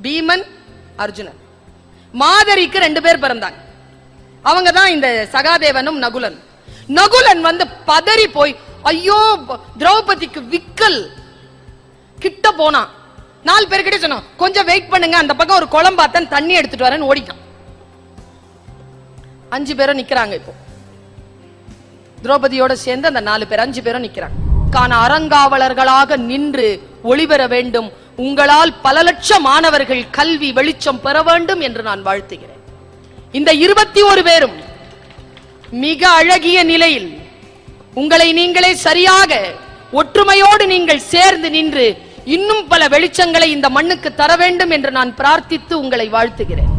பீமன், அர்ஜுனன். மாதரிக்கு 2 பேர் பிறந்தாங்க. அவங்க தான் இந்த சகாதேவனும் நகுலன். நகுலன் வந்து பதறி போய் ஐயோ திரௌபதிக்கு விக்கல் கிட்ட போனான். 4 பேர்கிட்ட சொன்னான் கொஞ்சம் வெயிட் பண்ணுங்க, அந்த பக்கம் ஒரு குளம் பார்த்தேன், தண்ணி எடுத்துட்டு வரேன்னு ஓடிட்டான். 5 பேரும் நிக்கிறாங்க. இப்போ திரௌபதியோட சேர்ந்து அந்த 4 பேர் 5 பேரும் நிக்கிறாங்க. அறங்காவலர்களாக நின்று ஒளிபெற வேண்டும், உங்களால் பல லட்சம் மாணவர்கள் கல்வி வெளிச்சம் பெற வேண்டும் என்று நான் வாழ்த்துகிறேன். இந்த 21 பேரும் மிக அழகிய நிலையில் உங்களை நீங்களே சரியாக ஒற்றுமையோடு நீங்கள் சேர்ந்து நின்று இன்னும் பல வெளிச்சங்களை இந்த மண்ணுக்கு தர வேண்டும் என்று நான் பிரார்த்தித்து உங்களை வாழ்த்துகிறேன்.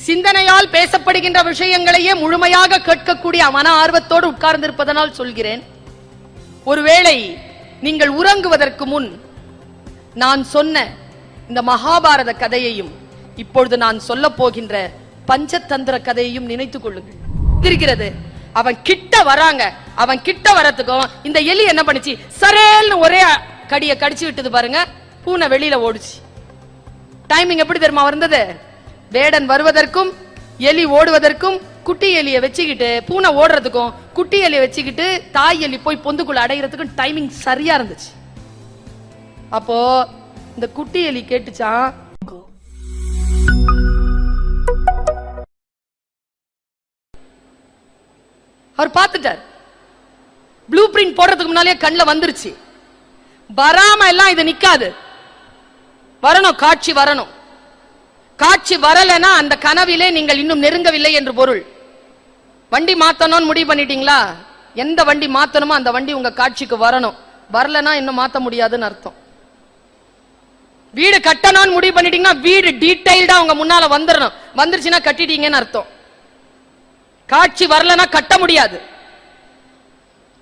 சிந்தனையால் பேசப்படுகின்ற விஷயங்களையே முழுமையாக கேட்கக்கூடிய மன ஆர்வத்தோடு உட்கார்ந்திருப்பதனால் சொல்கிறேன். ஒருவேளை நீங்கள் உறங்குவதற்கு முன் நான் சொன்ன இந்த மகாபாரத கதையையும் இப்பொழுது நான் சொல்ல போகின்ற பஞ்சதந்திர கதையையும் நினைத்துக் கொள்ளுங்கள். இருக்கிறது அவன் கிட்ட வராங்க, அவன் கிட்ட வரத்துக்கும் இந்த எலி என்ன பண்ணுச்சு, சரேல்னு ஒரே கடியை கடிச்சு விட்டது பாருங்க, பூனை வெளியில ஓடுச்சு. டைமிங் எப்படி தெரியுமா வந்தது? வேடன் வருவதற்கும் எலி ஓடுவதற்கும் குட்டி எலியை வச்சுக்கிட்டு பூனை ஓடுறதுக்கும் குட்டி எலியை வச்சுக்கிட்டு தாய் எலி போய் பொந்துக்குள்ள அடைகிறதுக்கும் டைமிங் சரியா இருந்துச்சு. அப்போ இந்த குட்டி எலி கேட்டுச்சான், அவர் பார்த்துட்டார். ப்ளூ பிரிண்ட் போடுறதுக்கு முன்னாலே கண்ணில் வந்துருச்சு. வராம எல்லாம் இது நிக்காது, வரணும், காட்சி வரணும். காட்சி வரலனா அந்த கனவிலே நீங்கள் இன்னும் நெருங்கவில்லை என்று பொருள். வண்டி மாத்தணும்னு முடிவு பண்ணிட்டீங்களா? எந்த வண்டி மாத்தணுமோ அந்த வண்டி உங்க காட்சிக்கு வரணும். வரலனா இன்னும் மாத்த முடியாதுன்னு அர்த்தம். வீடு கட்டணும்னு முடிவு பண்ணிட்டீங்கன்னா வீடு டீடைல்டா உங்க முன்னால வந்துடணும். வந்துருச்சுன்னா கட்டிட்டீங்கன்னு அர்த்தம். காட்சி வரலனா கட்ட முடியாது.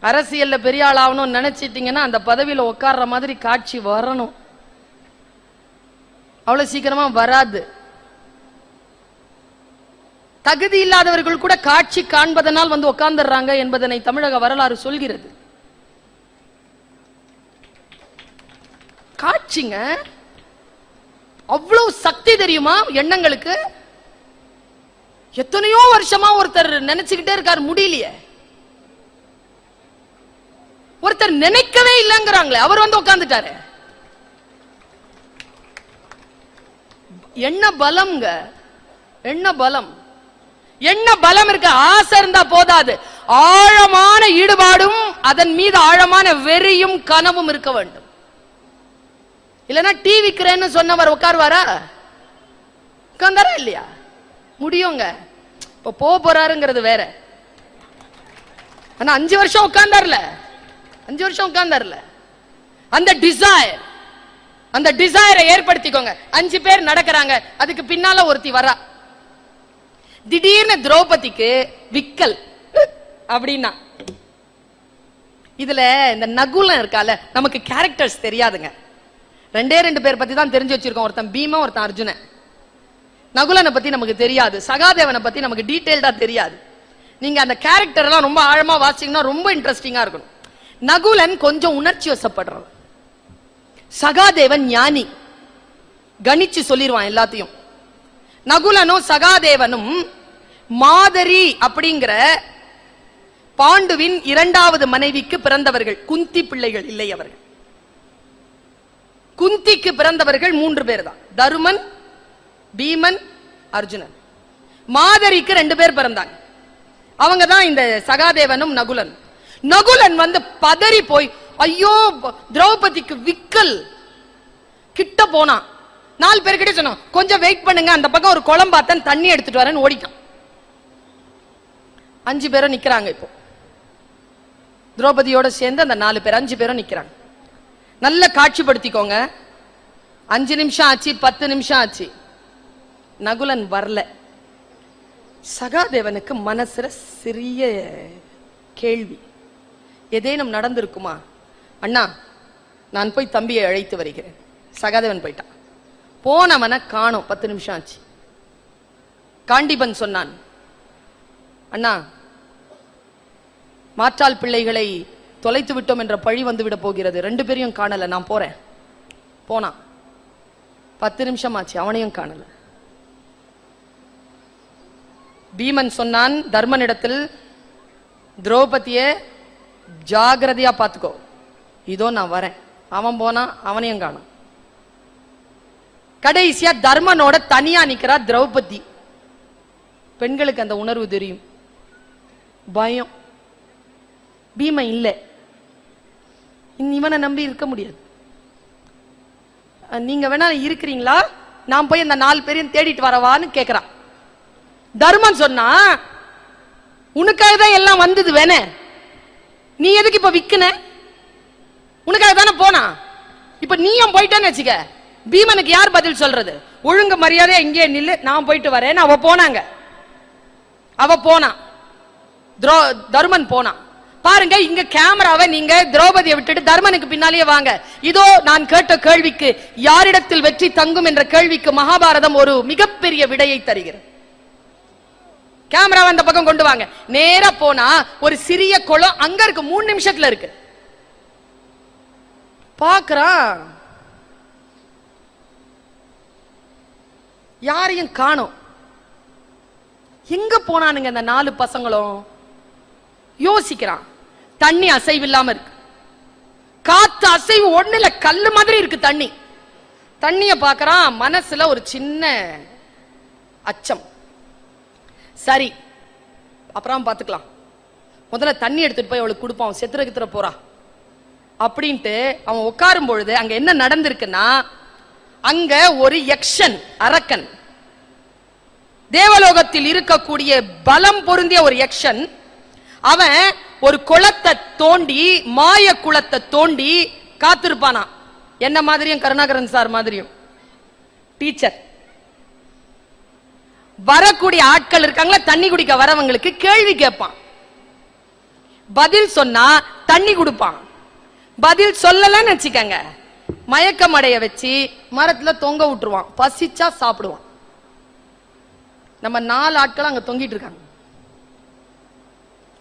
அரசியல்ல பெரிய ஆள் ஆகணும்னு நினைச்சிட்டீங்கன்னா அந்த பதவியில உட்கார்ற மாதிரி காட்சி வரணும். அவ்வளவு சீக்கிரமா வராது. தகுதி இல்லாதவர்கள் கூட காட்சி காண்பதனால் வந்து உட்கார்ந்துடுறாங்க என்பதனை தமிழக வரலாறு சொல்கிறது. காட்சிங்க அவ்வளவு சக்தி தெரியுமா எண்ணங்களுக்கு? எத்தனையோ வருஷமா ஒருத்தர் நினைச்சுக்கிட்டே இருக்காரு, முடியலையே. ஒருத்தர் நினைக்கவே இல்லைங்கிறாங்களே, அவர் வந்து உட்கார்ந்துட்டாரு. என்ன பலம்ங்க, என்ன பலம், என்ன பலம் இருக்கு. ஆசை இருந்தா போதாது, ஆழமான ஈடுபாடும் அதன் மீது ஆழமான வெறியும் கனவும் இருக்க வேண்டும். இல்லைன்னா டீ விக்கிறேன்னு சொன்னவர் உட்காருவாரா? உட்கார்ந்தாரா இல்லையா? முடியுங்க. இப்ப போறாருங்கிறது வேற. ஆனா 5 வருஷம் உட்கார்ந்தார்ல, 5 வருஷம் உட்கார்ந்தார்ல. அந்த டிசைர், அந்த டிசைரை ஏற்படுத்திக்கோங்க. 5 பேர் நடக்கிறாங்க, அதுக்கு பின்னால ஒருத்தி வரா. திடீர்னு திரௌபதிக்கு விக்கல் அப்படின்னா, இதுல இந்த நகுலன் இருக்கால, நமக்கு கேரக்டர்ஸ் தெரியாதுங்க. 2 பேர் பத்தி தான் தெரிஞ்சு வச்சிருக்கோம். ஒருத்தன் பீமன், ஒருத்தன் அர்ஜுனன். நகுலனை பத்தி நமக்கு தெரியாது, சகாதேவனை பத்தி நமக்கு டீடைல்டா தெரியாது. நீங்க அந்த கேரக்டர் எல்லாம் ரொம்ப ஆழமா வாசிச்சீங்கன்னா ரொம்ப இன்ட்ரெஸ்டிங்கா இருக்கணும். நகுலன் கொஞ்சம் உணர்ச்சி வசப்படுறவன், சகாதேவன் ஞானி, கணிச்சு சொல்லிடுவான் எல்லாத்தையும். நகுலனும் சகாதேவனும் மாதரி அப்படிங்கிற பாண்டுவின் 2வது மனைவிக்கு பிறந்தவர்கள். குந்தி பிள்ளைகள் இல்லை அவர்கள். குந்திக்கு பிறந்தவர்கள் 3 பேர் தான், தருமன், பீமன், அர்ஜுனன். மாதரிக்கு 2 பேர் பிறந்தாங்க. அவங்க தான் இந்த சகாதேவனும் நகுலன். நகுலன் வந்து பதறி போய் ஐயோ திரௌபதிக்கு விக்கல் கிட்ட போனான். 4 பேர்கிட்ட சொன்னான் கொஞ்சம் வெயிட் பண்ணுங்க, அந்த பக்கம் ஒரு குளம் பார்த்தேன், தண்ணி எடுத்துட்டு வரேன்னு ஓடிட்டான். 5 பேரும் நிக்கிறாங்க. இப்போ திரௌபதியோட சேர்ந்து அந்த 4 பேர் 5 பேரும் நிக்கிறாங்க. நல்ல காட்சிப்படுத்திக்கோங்க. 5 நிமிஷம் ஆச்சு, 10 நிமிஷம் ஆச்சு, நகுலன் வரல. சகாதேவனுக்கு மனசுல சிறிய கேள்வி, ஏதேனும் நடந்திருக்குமா? அண்ணா நான் போய் தம்பியை அழைத்து வருகிறேன். சகாதேவன் போயிட்டான். போனவனை காணோம். 10 நிமிஷம் ஆச்சு. காண்டிபன் சொன்னான், அண்ணா மாற்றால் பிள்ளைகளை தொலைத்து விட்டோம் என்ற பழி வந்து விட போகிறது, 2 பேரையும் காணல, நான் போறேன். போனான். 10 நிமிஷம் ஆச்சு, அவனையும் காணல. பீமன் சொன்னான் தர்மனிடத்தில், திரௌபதியை ஜாகிரதையா பார்த்துக்கோ, இதோ நான் வரேன். அவன் போனா, அவனையும் காணும். கடைசியா தர்மனோட தனியா நிக்கிறா திரௌபதி. பெண்களுக்கு அந்த உணர்வு தெரியும், பயம். பீமன் இல்லை, இவனை நம்பி இருக்க முடியாது. நீங்க வேணா இருக்கிறீங்களா, நான் போய் அந்த 4 பேரையும் தேடிட்டு வரவான்னு கேக்குறான். தர்மன் சொன்னா, உனக்காக தான் எல்லாம் வந்தது வேண, நீ எதுக்கு இப்ப விக்கன? உனக்காக தானே போனா, இப்ப நீயும் போயிட்டான்னு வச்சுக்க, பீமனுக்கு யார் பதில் சொல்றது? ஒழுங்கு மரியாதையா இங்கே நில்லு, நான் போயிட்டு வரேன்னு அவ போனாங்க. அவ போனா, தர்மன் போனா. பாருங்க, இங்க கேமராவை நீங்க திரௌபதியை விட்டுட்டு தர்மனுக்கு பின்னாலேயே வாங்க. இதோ நான் கேட்ட கேள்விக்கு, யாரிடத்தில் வெற்றி தங்கும் என்ற கேள்விக்கு மகாபாரதம் ஒரு மிகப்பெரிய விடையை தருகிறது. கேமராவை அந்த பக்கம் கொண்டு வாங்க. நேரா போனா ஒரு சிறிய குளம் அங்க இருக்கு, 3 நிமிஷத்துல இருக்கு. பாக்குறான், யாரையும் காணோம். எங்க போனானுங்க அந்த 4 பசங்களும்? யோசிக்கிறான். தண்ணி அசைவு இல்லாம இருக்கு, காத்து அசைவு ஒண்ணுல, கல்லு மாதிரி இருக்கு தண்ணி. தண்ணிய பாக்குறான், மனசுல ஒரு சின்ன அச்சம். சரி, அப்புறம் பாத்துக்கலாம், முதல்ல தண்ணி எடுத்துட்டு போய் அவளுக்கு கொடுப்பான், செத்துற போறா அப்படின்ட்டு அவன் உட்காரும் பொழுது அங்க என்ன நடந்திருக்குன்னா, அங்க ஒரு யக்ஷன், அரக்கன், தேவலோகத்தில் இருக்கக்கூடிய பலம் பொருந்திய ஒரு யக்ஷன், அவன் ஒரு குளத்தை தோண்டி, மாய குளத்தை தோண்டி காத்திருப்பானா. என்ன மாதிரியும் கருணாகரன் சார் மாதிரியும் டீச்சர். வரக்கூடிய ஆட்கள் இருக்காங்களா, தண்ணி குடிக்க வரவங்களுக்கு கேள்வி கேட்பான். பதில் சொன்னா தண்ணி கொடுப்பான், பதில் சொல்லலன்னு வச்சுக்கங்க, மயக்கம் அடைய வச்சு மரத்துல தொங்க விட்டுருவான். பசிச்சா சாப்பிடுவான். நம்ம 4 ஆட்கள் அங்க தொங்கிட்டு இருக்காங்க.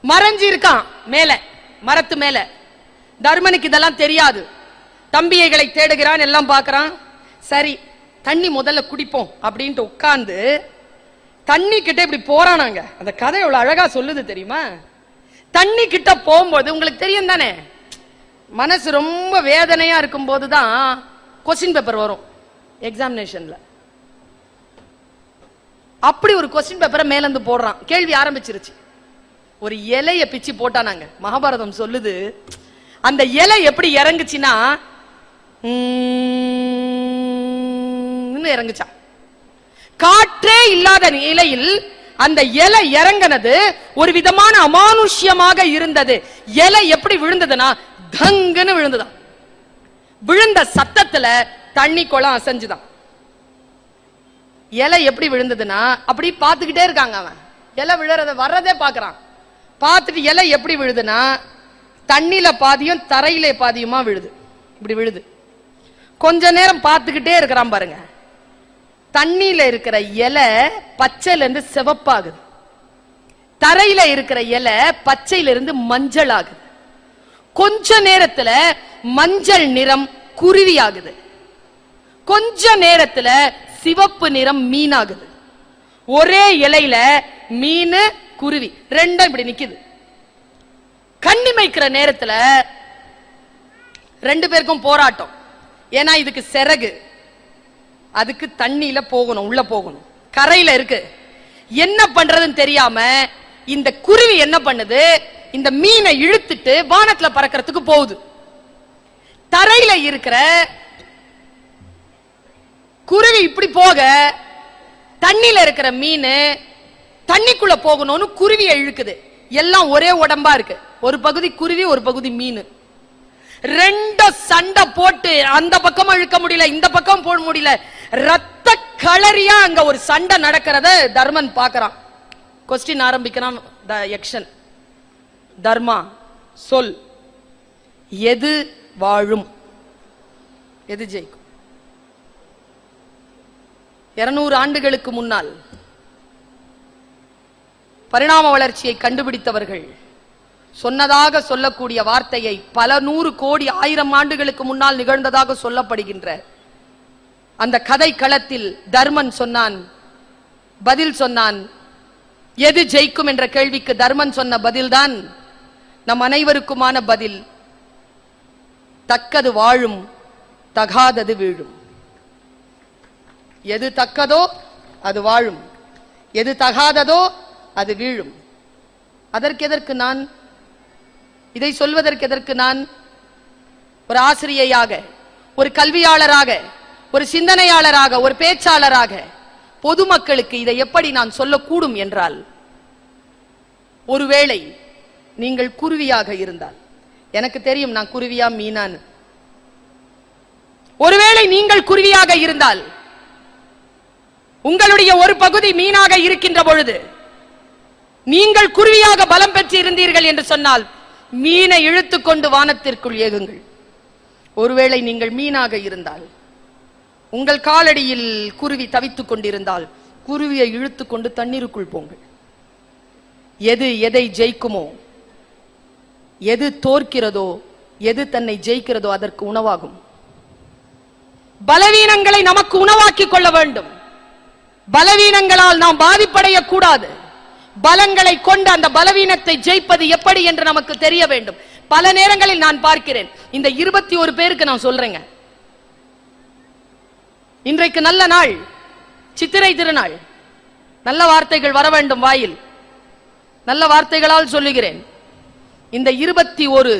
மறைஞ்சு இருக்கான் மேல, மரத்து மேல. தர்மனுக்கு இதெல்லாம் தெரியாது. தம்பியைகளை தேடுகிறான், எல்லாம் பார்க்கறான். சரி, தண்ணி முதல்ல குடிப்போம் அப்படின்ட்டு உட்கார்ந்து தண்ணி கிட்ட இப்படி போறானாங்க. அந்த கதை எவ்வளவு அழகா சொல்லுது தெரியுமா? தண்ணி கிட்ட போகும்போது உங்களுக்கு தெரியும் தானே, மனசு ரொம்ப வேதனையா இருக்கும் போதுதான் கொஸ்டின் பேப்பர் வரும் எக்ஸாமினேஷன்ல. அப்படி ஒரு கொஸ்டின் பேப்பரை மேல இருந்து போடுறான். கேள்வி ஆரம்பிச்சிருச்சு. ஒரு இலைய பிச்சு போட்டானாங்க. மகாபாரதம் சொல்லுது, அந்த இலை எப்படி இறங்குச்சுன்னா இறங்குச்சான். காற்றே இல்லாத நிலையில் அந்த இலை இறங்கினது ஒரு விதமான அமானுஷ்யமாக இருந்தது. இலை எப்படி விழுந்ததுன்னா தங்குன்னு விழுந்துதான். விழுந்த சத்தத்துல தண்ணி குளம் அசைஞ்சுதான். இலை எப்படி விழுந்ததுன்னா அப்படி பார்த்துக்கிட்டே இருக்காங்க. அவன் இலை விழுறத வர்றதே பாக்குறான். பார்த்துட்டு இலை எப்படி விழுதுன்னா தண்ணியில பாதியும் தரையில பாதியுமா விழுது. இப்படி விழுது. கொஞ்ச நேரம் பார்த்துக்கிட்டே இருக்கிறான் பாருங்க. தண்ணியில இருக்கிற இலை பச்சையில இருந்து சிவப்பாகுது, தரையில இருக்கிற இலை பச்சையில இருந்து மஞ்சள் ஆகுது. கொஞ்ச நேரத்துல மஞ்சள் நிறம் குருவி ஆகுது, கொஞ்ச நேரத்துல சிவப்பு நிறம் மீன் ஆகுது. ஒரே இலையில மீன் குருவி ரெண்டும் இப்படி நிக்குது. கண்ணிமைக்கிற நேரத்துல 2 பேருக்கும் போராட்டம். ஏன்னா இதுக்கு சிறகு, அதுக்கு தண்ணியில போகணும், உள்ள போகணும், கரையில இருக்கு. என்ன பண்றதுன்னு தெரியாம இந்த குருவி என்ன பண்ணுது, இந்த மீனை இழுத்துட்டு வானத்துல பறக்கிறதுக்கு போகுது. தரையில இருக்கிற குருவி இப்படி போக, தண்ணியில இருக்கிற மீன் தண்ணிக்குள்ள போகணும்னு குருவியை இழுக்குது. எல்லாம் ஒரே உடம்பா இருக்கு. ஒரு பகுதி குருவி, ஒரு பகுதி மீன். 2 சண்டை போட்டு அந்த பக்கம் இழுக்க முடியல, இந்த பக்கம் போட முடியல. ரத்த களரியா அங்க ஒரு சண்டை நடக்கிறத தர்மன் பாக்குறான். கொஸ்டின் ஆரம்பிக்கிறான் யக்ஷன். தர்மா சொல், எது வாழும், எது ஜெயிக்கும்? 200 ஆண்டுகளுக்கு முன்னால் பரிணாம வளர்ச்சியை கண்டுபிடித்தவர்கள் சொன்னதாக சொல்லக்கூடிய வார்த்தையை பல 100 கோடி 1000 ஆண்டுகளுக்கு முன்னால் நிகழ்ந்ததாக சொல்லப்படுகின்ற அந்த கதை களத்தில் தர்மன் சொன்னான், பதில் சொன்னான். எது ஜெயிக்கும் என்ற கேள்விக்கு தர்மன் சொன்ன பதில்தான் நம் அனைவருக்குமான பதில். தக்கது வாழும், தகாதது வீழும். எது தக்கதோ அது வாழும், எது தகாததோ அது வீழும். அதற்கு எதற்கு நான் இதை சொல்வதற்கு எதற்கு நான் ஒரு ஆசிரியையாக, ஒரு கல்வியாளராக, ஒரு சிந்தனையாளராக, ஒரு பேச்சாளராக பொதுமக்களுக்கு இதை எப்படி நான் சொல்லக்கூடும் என்றால், ஒருவேளை நீங்கள் குருவியாக இருந்தால், எனக்கு தெரியும் நான் குருவியா மீனான்னு. ஒருவேளை நீங்கள் குருவியாக இருந்தால், உங்களுடைய ஒரு பகுதி மீனாக இருக்கின்ற பொழுது நீங்கள் குருவியாக பலம் பெற்று இருந்தீர்கள் என்று சொன்னால் மீனை இழுத்துக்கொண்டு வானத்திற்குள் ஏகுங்கள். ஒருவேளை நீங்கள் மீனாக இருந்தால், உங்கள் காலடியில் குருவி தவித்துக் கொண்டிருந்தால் குருவியை இழுத்துக்கொண்டு தண்ணீருக்குள் போங்கள். எது எதை ஜெயிக்குமோ, எது தோற்கிறதோ, எது தன்னை ஜெயிக்கிறதோ அதற்கு உணவாகும். பலவீனங்களை நமக்கு உணவாக்கி கொள்ள வேண்டும். பலவீனங்களால் நாம் பாதிப்படைய கூடாது. பலங்களை கொண்டு அந்த பலவீனத்தை ஜெயிப்பது எப்படி என்று நமக்கு தெரிய வேண்டும். பல நேரங்களில் நான் பார்க்கிறேன், இந்த 21 பேருக்கு நான் சொல்றேங்க, இன்றைக்கு நல்ல நாள், சித்திரை திருநாள், நல்ல வார்த்தைகள் வர வேண்டும் வாயில், நல்ல வார்த்தைகளால் சொல்லுகிறேன். இந்த 21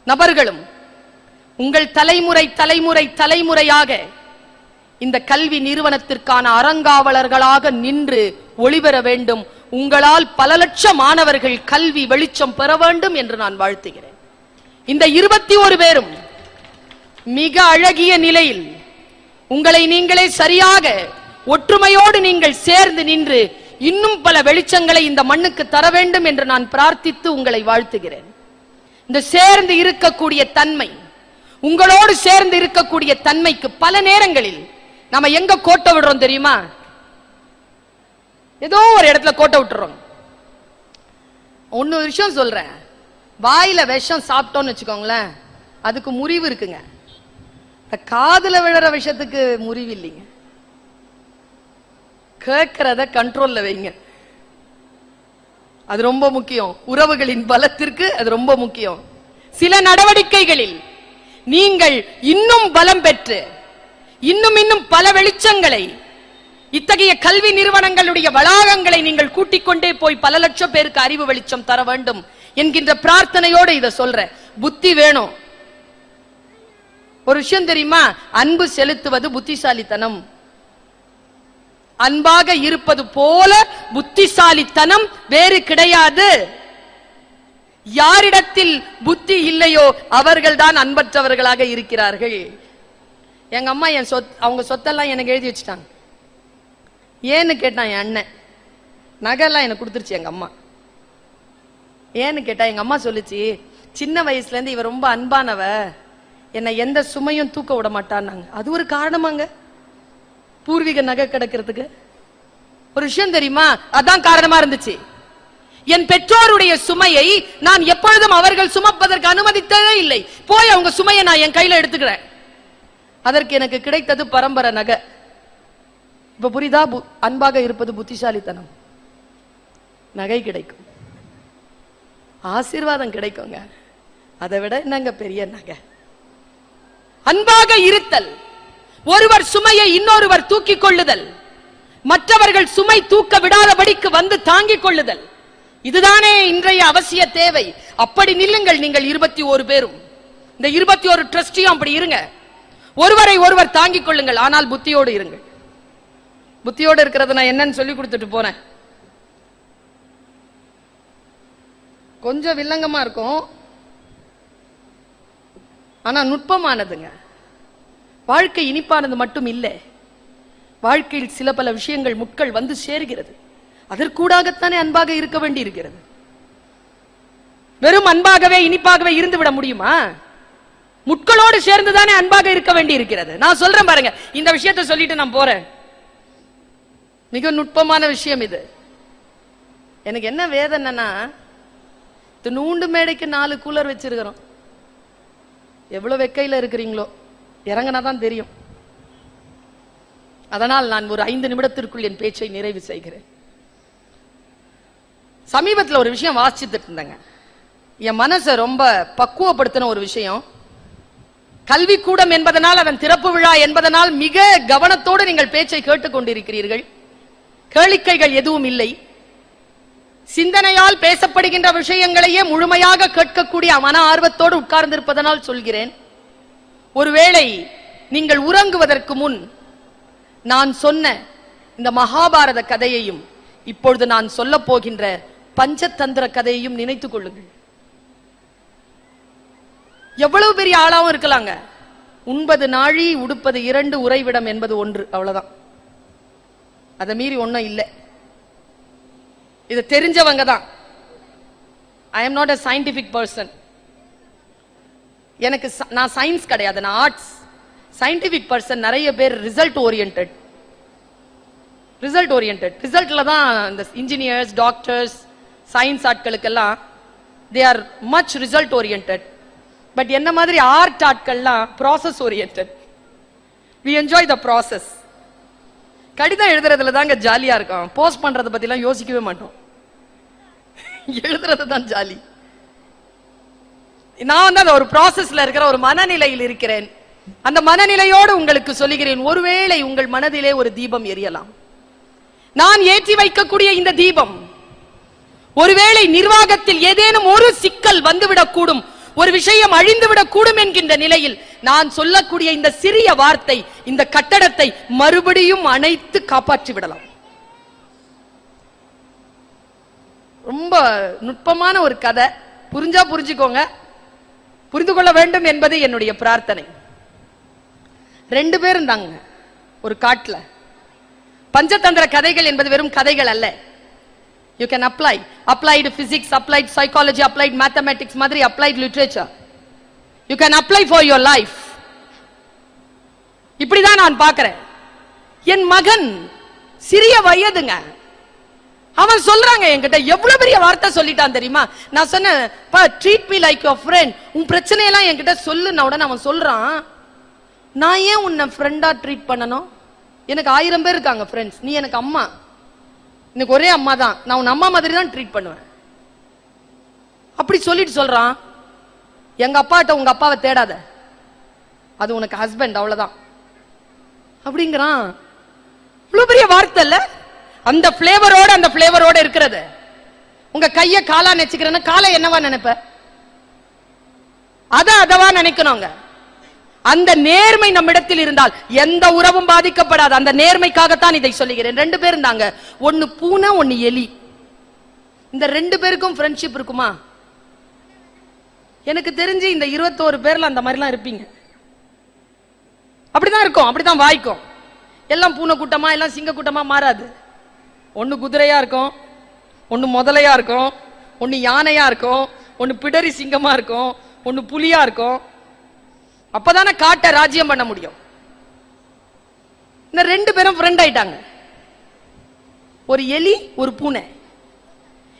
நபர்களும் உங்கள் தலைமுறை தலைமுறை தலைமுறையாக இந்த கல்வி நிறுவனத்திற்கான அறங்காவலர்களாக நின்று ஒளிபெற வேண்டும். உங்களால் பல லட்சம் மாணவர்கள் கல்வி வெளிச்சம் பெற வேண்டும் என்று நான் வாழ்த்துகிறேன். இந்த 21 பேரும் மிக அழகிய நிலையில் உங்களை நீங்களே சரியாக ஒற்றுமையோடு நீங்கள் சேர்ந்து நின்று இன்னும் பல வெளிச்சங்களை இந்த மண்ணுக்கு தர வேண்டும் என்று நான் பிரார்த்தித்து உங்களை வாழ்த்துகிறேன். இந்த சேர்ந்து இருக்கக்கூடிய தன்மை, உங்களோடு சேர்ந்து இருக்கக்கூடிய தன்மைக்கு பல நேரங்களில் நம்ம எங்க கோட்டை விடுறோம் தெரியுமா? ஏதோ ஒரு இடத்துல கோட்டை விட்டுறோம். ஒன்னு விஷயம் சொல்றேன், வாயில விஷம் சாப்பிட்டோம்னு வச்சுக்கோங்களேன், அதுக்கு முறிவு இருக்குங்க. காதுல விழுற விஷயத்துக்கு முறிவு இல்லைங்க. கேட்கிறத கண்ட்ரோல்ல வைங்க, அது ரொம்ப முக்கியம். உறவுகளின் பலத்திற்கு அது ரொம்ப முக்கியம். சில நடவடிக்கைகளில் நீங்கள் இன்னும் பலம் பெற்று இன்னும் பல வெளிச்சங்களை, இத்தகைய கல்வி நிறுவனங்களுடைய வளாகங்களை நீங்கள் கூட்டிக் கொண்டே போய் பல லட்சம் பேருக்கு அறிவு வெளிச்சம் தர வேண்டும் என்கின்ற பிரார்த்தனையோடு இதை சொல்ற. புத்தி வேணும். ஒரு விஷயம் தெரியுமா? அன்பு செலுத்துவது புத்திசாலித்தனம். அன்பாக இருப்பது போல புத்திசாலித்தனம் வேறு கிடையாது. யாரிடத்தில் புத்தி இல்லையோ அவர்கள் தான் அன்பற்றவர்களாக இருக்கிறார்கள். எங்க அம்மா அவங்க சொத்தெல்லாம் எனக்கு எழுதி வச்சுட்டாங்க. ஏன்னு கேட்டான் என் அண்ணன். நகைலாம் எனக்கு கொடுத்துருச்சு எங்க அம்மா. ஏன்னு கேட்டா எங்க அம்மா சொல்லுச்சு, சின்ன வயசுல இருந்து இவ ரொம்ப அன்பானவ, என்னை எந்த சுமையும் தூக்க விட மாட்டான்னாங்க. அது ஒரு காரணமாங்க பூர்வீக நகை கிடக்கிறதுக்கு. ஒரு விஷயம் தெரியுமா? அதான் காரணமா இருந்துச்சு. என் பெற்றோருடைய சுமையை நான் எப்பொழுதும் அவர்கள் சுமப்பதற்கு அனுமதித்ததே இல்லை. போய் அவங்க சுமையை நான் என் கையில எடுத்துக்கிறேன். அதற்கு எனக்கு கிடைத்தது பரம்பரை நகை. இப்ப புரியுதா? அன்பாக இருப்பது புத்திசாலித்தனம். நகை கிடைக்கும், ஆசீர்வாதம் கிடைக்குங்க. அதை விட என்னங்க பெரிய நகை? அன்பாக இருத்தல், ஒருவர் சுமையை இன்னொருவர் தூக்கிக் கொள்ளுதல், மற்றவர்கள் சுமை தூக்க விடாதபடிக்கு வந்து தாங்கிக் கொள்ளுதல், இதுதானே இன்றைய அவசிய தேவை. அப்படி நில்லுங்கள் நீங்கள் 21 பேரும். இந்த 21 ட்ரஸ்டியும் அப்படி இருங்க. ஒருவரை ஒருவர் தாங்கிக் கொள்ளுங்கள், ஆனால் புத்தியோடு இருங்கள். புத்தியோடு இருக்கிறது நான் என்னன்னு சொல்லி கொடுத்துட்டு போறேன். கொஞ்சம் வில்லங்கமா இருக்கும், ஆனா நுட்பமானதுங்க. வாழ்க்கை இனிப்பானது மட்டும் இல்லை, வாழ்க்கையில் சில பல விஷயங்கள் முட்கள் வந்து சேர்கிறது. அதற்கூடாகத்தானே அன்பாக இருக்க வேண்டி இருக்கிறது. வெறும் அன்பாகவே இனிப்பாகவே இருந்து விட முடியுமா? முட்களோடு சேர்ந்துதானே அன்பாக இருக்க வேண்டி இருக்கிறது. நான் சொல்றேன் பாருங்க, இந்த விஷயத்தை சொல்லிட்டு நான் போறேன். மிக நுட்பமான விஷயம் இது. எனக்கு என்ன வேதனைன்னா, நூண்டு மேடைக்கு 4 கூலர் வச்சிருக்கிறோம். எவ்வளவு வெக்கையில இருக்கிறீங்களோ இறங்கினாதான் தெரியும். அதனால் நான் ஒரு 5 நிமிடத்திற்குள் என் பேச்சை நிறைவு செய்கிறேன். சமீபத்தில் ஒரு விஷயம் வாசிச்சுட்டு இருந்தாங்க. என் மனசை ரொம்ப பக்குவப்படுத்தின ஒரு விஷயம். கல்விக்கூடம் என்பதனால், அதன் திறப்பு விழா என்பதனால் மிக கவனத்தோடு நீங்கள் பேச்சை கேட்டுக் கொண்டிருக்கிறீர்கள். கேளிக்கைகள் எதுவும் இல்லை. சிந்தனையால் பேசப்படுகின்ற விஷயங்களையே முழுமையாக கேட்கக்கூடிய மன ஆர்வத்தோடு உட்கார்ந்திருப்பதனால் சொல்கிறேன். ஒருவேளை நீங்கள் உறங்குவதற்கு முன் நான் சொன்ன இந்த மகாபாரத கதையையும் இப்பொழுது நான் சொல்ல போகின்ற பஞ்சதந்திர கதையையும் நினைத்துக் கொள்ளுங்கள். எவ்வளவு பெரிய ஆளாவும் இருக்கலாங்க. உண்பது நாழி, உடுப்பது 2, உறைவிடம் என்பது 1, அவ்வளவுதான். அதை மீறி ஒன்னும் இல்லை. இது தெரிஞ்சவங்க தான். I am not a scientific person. நான் சயின்ஸ் கிடையாது, நான் ஆர்ட்ஸ். சயின்டிபிக் பர்சன் நிறைய பேர் ரிசல்ட் ஓரியன்டட். ரிசல்ட்ல தான் இந்த இன்ஜினியர்ஸ், டாக்டர்ஸ், சயின்ஸ் ஆட்களுக்கெல்லாம் they are much result oriented. But என்ன மாதிரி ஆர்ட் ஆட்கள்லாம் process oriented. We enjoy the process. கடிதம் எழுதுறதுல தாங்க ஜாலியா இருக்கும். போஸ்ட் பண்றதை பத்தி எல்லாம் யோசிக்கவே மாட்டோம். எழுதுறது தான் ஜாலி. நான் வந்து அந்த ஒரு ப்ராசஸ்ல இருக்கிற ஒரு மனநிலையில் இருக்கிறேன். அந்த மனநிலையோடு உங்களுக்கு சொல்லுகிறேன், ஒருவேளை உங்கள் மனதிலே ஒரு தீபம் எரியலாம். நான் ஏற்றி வைக்கக்கூடிய இந்த தீபம் ஒருவேளை நிர்வாகத்தில் ஏதேனும் ஒரு சிக்கல் வந்துவிடக்கூடும், ஒரு விஷயம் அழிந்துவிடக் கூடும் என்கின்ற நிலையில் நான் சொல்லக்கூடிய இந்த சிறிய வார்த்தை இந்த கட்டடத்தை மறுபடியும் அணைத்து காப்பாற்றி விடலாம். ரொம்ப நுட்பமான ஒரு கதை. புரிஞ்சா புரிஞ்சுக்கோங்க, புரிந்து கொள்ள வேண்டும் என்பது என்னுடைய பிரார்த்தனை. 2 பேர் இருந்தாங்க ஒரு காட்டுல. பஞ்சதந்திர கதைகள் என்பது வெறும் கதைகள் அல்ல. You can apply applied physics, applied psychology, applied mathematics மாதிரி applied literature. You can apply for your life. இப்படிதான் நான் பார்க்கிறேன். என் மகன் சிறிய வயதுங்க. அவன் சொல்றாங்க என்கிட்ட, எவ்வளவு பெரிய வார்த்தை சொல்லிட்டான் தெரியுமா? நான் சொன்னேன், பா treat me like your friend. உன் பிரச்சனையெல்லாம் என்கிட்ட சொல்லுன உடனே அவன் சொல்றான், நான் ஏன் உன்னை ஃப்ரெண்டா ட்ரீட் பண்ணணும்? எனக்கு 1000 பேர் இருக்காங்க ஃப்ரெண்ட்ஸ். நீ எனக்கு அம்மா. எனக்கு ஒரே அம்மா தான். நான் உன் அம்மா மாதிரி தான் ட்ரீட் பண்ணுவேன். அப்படி சொல்லிட்டு சொல்றான், எங்க அப்பாட்ட உங்க அப்பாவை தேடாத, அது உனக்கு ஹஸ்பண்ட், அவ்வளவுதான் அப்படிங்கிறான். இவ்வளவு பெரிய வார்த்தை இல்ல? அந்த பிளேவரோட இருக்கிறது. உங்க கைய காலா நினைச்சுக்கிறேன்னா காலை என்னவா நினைப்ப? அதவா நினைக்கணுங்க. அந்த நேர்மை நம்மிடத்தில் இருந்தால் எந்த உறவும் பாதிக்கப்படாது. அந்த நேர்மைக்காகத்தான் இதை சொல்லுகிறேன். 2 பேர் இருந்தாங்க, ஒன்னு பூனை, ஒன்னு எலி. இந்த 2 பேருக்கும் ஃப்ரெண்ட்ஷிப் இருக்குமா? எனக்கு தெரிஞ்சு இந்த 21 பேர்ல அந்த மாதிரிலாம் இருப்பீங்க. அப்படிதான் இருக்கும், அப்படிதான் வாய்க்கும். எல்லாம் பூனை கூட்டமா, எல்லாம் சிங்க கூட்டமா மாறாது. ஒன்னு குதிரையா இருக்கும், ஒன்னு முதலையா இருக்கும், ஒன்னு யானையா இருக்கும், ஒன்னு பிடரி சிங்கமா இருக்கும், ஒன்னு புலியா இருக்கும். அப்பதானே காட்ட ராஜ்யம் பண்ண முடியும். இந்த 2 பேரும் ஃப்ரெண்ட் ஆயிட்டாங்க. ஒரு எலி, ஒரு பூனை.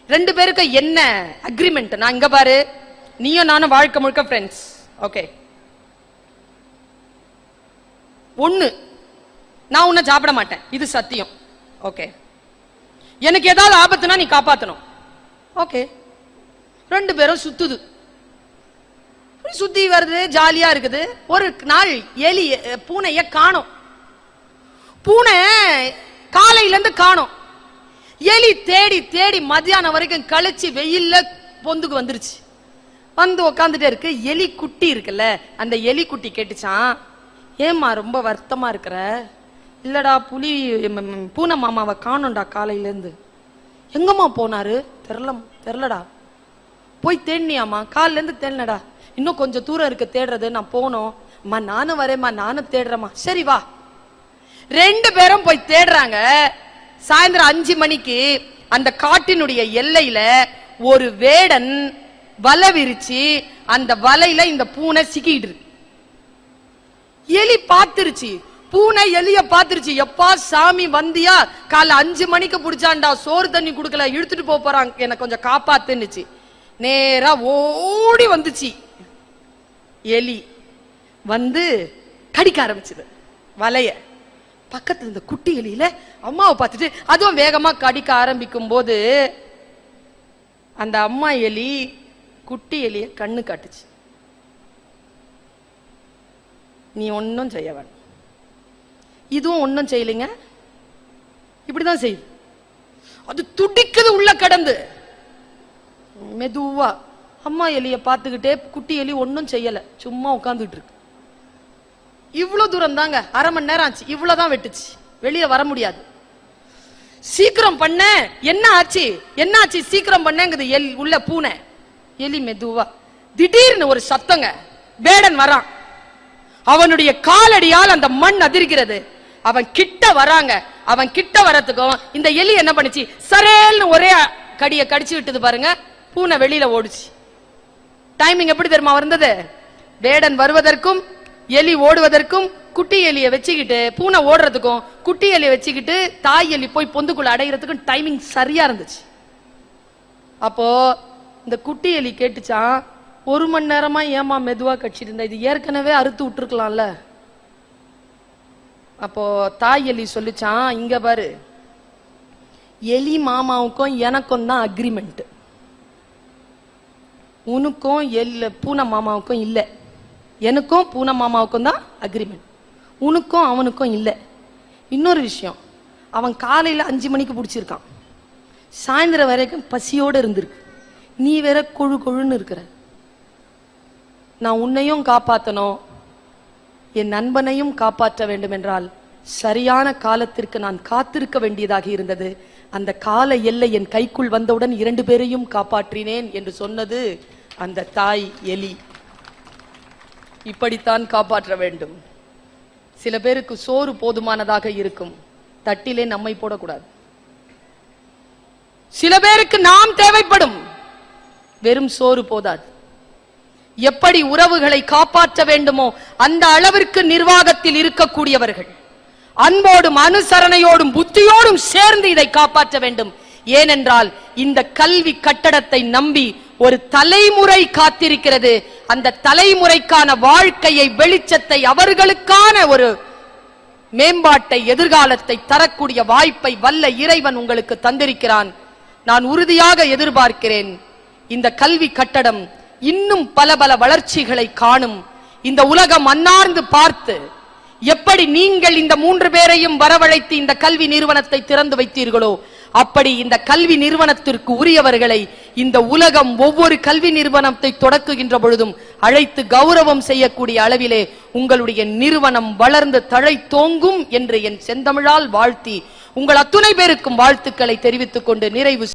2 பேருக்கு என்ன அக்ரிமெண்ட்? நான் இங்க பாரு, நீயும் நானும் வாழ்க்கை முழுக்க ஃப்ரெண்ட்ஸ். ஓகே. ஒண்ணு, நான் உன்னை சாப்பிட மாட்டேன், இது சத்தியம். ஓகே. எனக்கு ஏதாவது ஆபத்துனா நீ காப்பாத்தணும். ஓகே. 2 பேரும் சுத்துது, சுத்தி வருது, ஜாலியா இருக்குது. ஒரு நாள் எலி பூனைய காணோம். பூனை காலையில இருந்து காணோம். எலி தேடி தேடி மத்தியானம் வரைக்கும் கழிச்சு வெயில்ல பொந்துக்கு வந்துருச்சு. வந்து உக்காந்துட்டே இருக்கு. எலி குட்டி இருக்குல்ல, அந்த எலி குட்டி கேட்டுச்சான், ஏம்மா ரொம்ப வருத்தமா இருக்கிற? இல்லடா, பூனை மாமாவை காணோம்டா காலையில இருந்து. எங்கம்மா போனாரு? தெரியலடா. போய் தேடினியாமா? காலையில இருந்து தேடினடா. இன்னும் கொஞ்சம் தூரம் இருக்கு தேடுறது, நான் போனோம். அம்மா நானும் வரேம்மா, நானும் தேடுறேம்மா. சரி வா. 2 பேரும் போய் தேடுறாங்க. சாயந்தரம் 5 மணிக்கு அந்த காட்டினுடைய எல்லையில ஒரு வேடன் வலை விரிச்சு அந்த வலையில இந்த பூனை சிக்கிட்டு இருக்கு. எலி பாத்துருச்சு, பூனை எலிய பாத்துருச்சு. எப்பா சாமி வந்தியா? காலை 5 மணிக்கு புடிச்சான்டா, சோறு தண்ணி குடுக்கல, இழுத்துட்டு போறாங்க, எனக்கு கொஞ்சம் காப்பாத்துன்னுச்சு. நேரா ஓடி வந்துச்சு. எலி வந்து கடிக்க ஆரம்பிச்சது வலைய. பக்கத்துல இந்த குட்டி எலியில அம்மாவை பார்த்துட்டு அதுவும் வேகமா கடிக்க ஆரம்பிக்கும் போது அந்த அம்மா எலி குட்டி எலிய கண்ணு காட்டுச்சு. நீ ஒன்னும் செய்ய வேணும். இதுவும் ஒன்னும் செய்யலைங்க, இப்படிதான் செய்யுது. அது துடிக்குது உள்ள கடந்து. மெதுவா அம்மா எலிய பார்த்துக்கிட்டே குட்டி எலி ஒன்னும் செய்யல, சும்மா உட்கார்ந்துட்டு இருக்கு. இவ்வளவு தூரம் தாங்க, அரை மணி நேரம் ஆச்சு. இவ்வளவுதான் வெட்டுச்சு, வெளியே வர முடியாது. சீக்கிரம் பண்ண, என்ன ஆச்சு என்ன ஆச்சு, சீக்கிரம் பண்ணங்குது உள்ள பூனை. எலி மெதுவா, திடீர்னு ஒரு சத்தங்க, வேடன் வரான். அவனுடைய காலடியால் அந்த மண் அதிர்கிறது. அவன் கிட்ட வராங்க. அவன் கிட்ட வரத்துக்கும் இந்த எலி என்ன பண்ணுச்சு, சரேல்னு ஒரே கடிய கடிச்சு விட்டது பாருங்க. பூனை வெளியில ஓடுச்சு. டைமிங் எப்படி தெரியுமா இருந்தது, வேடன் வருவதற்கும் எலி ஓடுவதற்கும் குட்டி எலிய வச்சுக்கிட்டு பூனை ஓடுறதுக்கும் குட்டி எலிய வச்சுக்கிட்டு தாய் எலி போய் பொந்துக்குள்ள அடைகிறதுக்கும் டைமிங் சரியா இருந்துச்சு. அப்போ இந்த குட்டி எலி கேட்டுச்சான், 1 மணி நேரமா ஏமா மெதுவா கடிச்சிட்டு இருந்தா, இது ஏற்கனவே அறுத்து விட்டுருக்கலாம்ல. அப்போ தாய் எலி சொல்லிச்சான், இங்க பாரு, எலி மாமாவுக்கும் எனக்கும் தான் அக்ரிமெண்ட், உனக்கும் பூனை மாமாவுக்கும் இல்ல. எனக்கும் பூனை மாமாவுக்கும் தான் அக்ரிமெண்ட், உனக்கும் அவனுக்கும் இல்ல. இன்னொரு விஷயம், அவன் காலையில 5 மணிக்கு பிடிச்சிருக்கான், சாயந்தரம் வரைக்கும் பசியோட இருந்திருக்கு. நீ வேற கொழு கொழுன்னு இருக்கிற. நான் உன்னையும் காப்பாற்றணும், என் நண்பனையும் காப்பாற்ற வேண்டும் என்றால் சரியான காலத்திற்கு நான் காத்திருக்க வேண்டியதாக இருந்தது. அந்த கால எல்லை என் கைக்குள் வந்தவுடன் 2 பேரையும் காப்பாற்றினேன் என்று சொன்னது அந்த தாய் எலி. இப்படித்தான் காப்பாற்ற வேண்டும். சில பேருக்கு சோறு போதுமானதாக இருக்கும், தட்டிலே நம்மை போடக்கூடாது. சில பேருக்கு நாம் தேவைப்படும், வெறும் சோறு போதாது. எப்படி உறவுகளை காப்பாற்ற வேண்டுமோ அந்த அளவிற்கு நிர்வாகத்தில் இருக்கக்கூடியவர்கள் அன்போடும் அனுசரணையோடும் புத்தியோடும் சேர்ந்து இதை காப்பாற்ற வேண்டும். ஏனென்றால் இந்த கல்வி கட்டடத்தை நம்பி ஒரு தலைமுறை காத்திருக்கிறது. அந்த தலைமுறைக்கான வாழ்க்கையை, வெளிச்சத்தை, அவர்களுக்கான ஒரு மேம்பாட்டை, எதிர்காலத்தை தரக்கூடிய வாய்ப்பை வல்ல இறைவன் உங்களுக்கு தந்திருக்கிறான். நான் உறுதியாக எதிர்பார்க்கிறேன், இந்த கல்வி கட்டடம் இன்னும் பல பல வளர்ச்சிகளை காணும். இந்த உலகம் அன்னார்ந்து பார்த்து, எப்படி நீங்கள் இந்த 3 பேரையும் வரவழைத்து இந்த கல்வி நிறுவனத்தை திறந்து வைத்தீர்களோ, அப்படி இந்த கல்வி நிறுவனத்திற்கு உரியவர்களை இந்த உலகம் ஒவ்வொரு கல்வி நிறுவனத்தை தொடக்குகின்ற பொழுதும் அழைத்து கௌரவம் செய்யக்கூடிய அளவிலே உங்களுடைய நிறுவனம் வளர்ந்து தழை தோங்கும் என்று என் செந்தமிழால் வாழ்த்தி உங்கள் அத்துணை பேருக்கும் வாழ்த்துக்களை தெரிவித்துக் கொண்டு நிறைவு